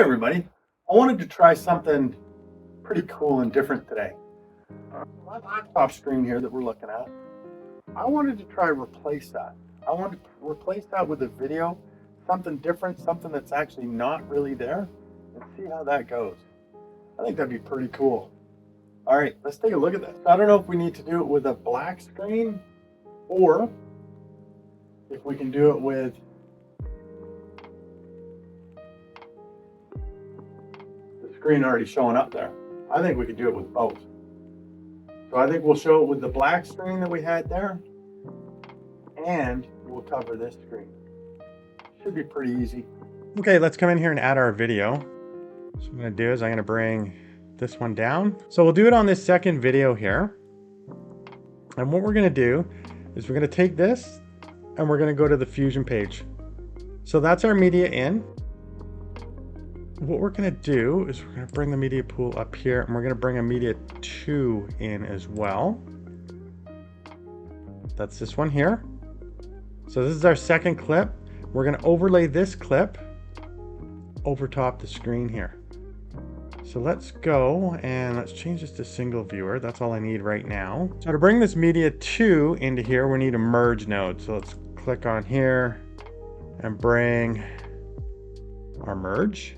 everybody. I wanted to try something pretty cool and different today. My laptop screen here that we're looking at, I wanted to try replace that. I wanted to replace that with a video, something different, something that's actually not really there, and see how that goes. I think that'd be pretty cool. All right, let's take a look at this. I don't know if we need to do it with a black screen or if we can do it with screen already showing up there. I think we could do it with both. So I think we'll show it with the black screen that we had there, and we'll cover this screen. Should be pretty easy. Okay, let's come in here and add our video. So what I'm gonna do is I'm gonna bring this one down. So we'll do it on this second video here. And what we're gonna do is we're gonna take this and we're gonna go to the Fusion page. So that's our media in. What we're gonna do is we're gonna bring the media pool up here, and we're gonna bring a media 2 in as well. That's this one here. So this is our second clip. We're gonna overlay this clip over top the screen here. So let's go and let's change this to single viewer. That's all I need right now. So to bring this media 2 into here, we need a merge node. So let's click on here and bring our merge.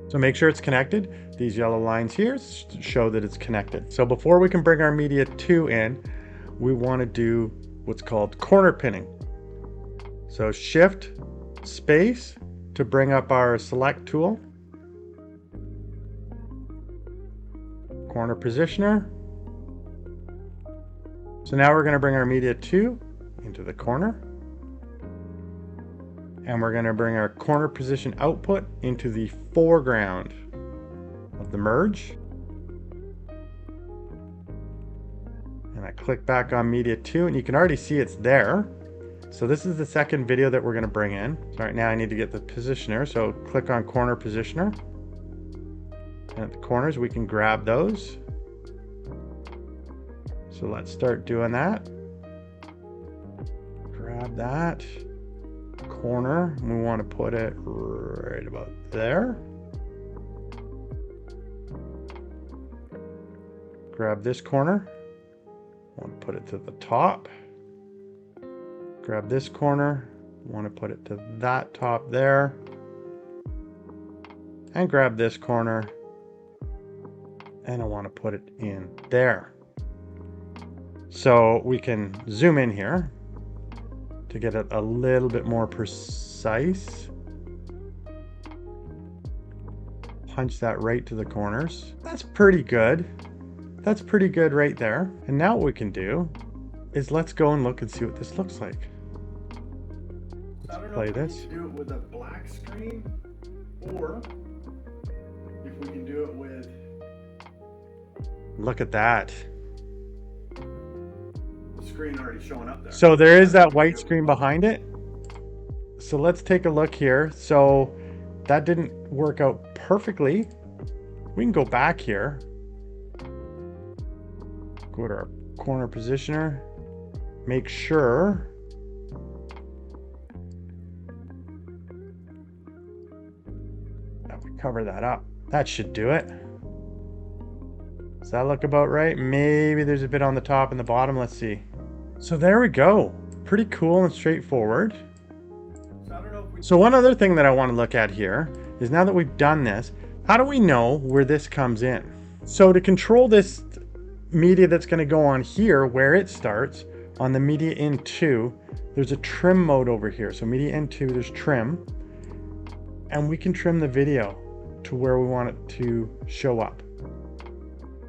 So make sure it's connected. These yellow lines here show that it's connected. So before we can bring our media 2 in, we want to do what's called corner pinning. So shift space to bring up our select tool. Corner positioner. So now we're going to bring our media 2 into the corner. And we're going to bring our corner position output into the foreground of the merge. And I click back on media 2 and you can already see it's there. So this is the second video that we're going to bring in. So right now I need to get the positioner. So click on corner positioner. And at the corners we can grab those. So let's start doing that. Grab that corner, we want to put it right about there. Grab this corner, want to put it to the top. Grab this corner, want to put it to that top there. And grab this corner, and I want to put it in there. So we can zoom in here to get it a little bit more precise. Punch that right to the corners. That's pretty good. That's pretty good right there. And now what we can do is let's go and look and see what this looks like. Let's play this. Do it with a black screen, or if we can do it with. Look at that. Screen already showing up there. So there is that white screen behind it. So let's take a look here. So that didn't work out perfectly. We can go back here. Go to our corner positioner. Make sure that we cover that up. That should do it. Does that look about right? Maybe there's a bit on the top and the bottom. Let's see. So there we go. Pretty cool and straightforward. So one other thing that I want to look at here is, now that we've done this, how do we know where this comes in? So to control this media that's going to go on here, where it starts on the media in 2, there's a trim mode over here. So media in 2, there's trim, and we can trim the video to where we want it to show up.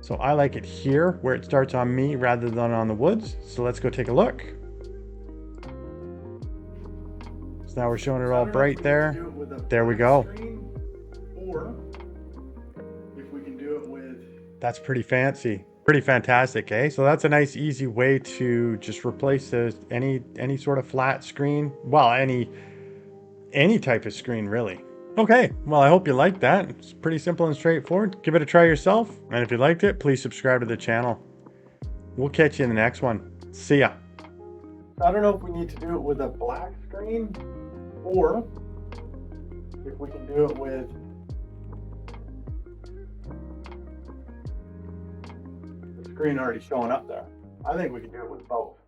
So I like it here where it starts on me rather than on the woods. So let's go take a look. So now we're showing it all bright there. There we go. Or if we can do it with. That's pretty fancy. Pretty fantastic, eh? So that's a nice easy way to just replace any sort of flat screen. Well, any type of screen really. Okay, well, I hope you liked that. It's pretty simple and straightforward. Give it a try yourself. And if you liked it, please subscribe to the channel. We'll catch you in the next one. See ya. I don't know if we need to do it with a black screen or if we can do it with screen already showing up there. I think we can do it with both.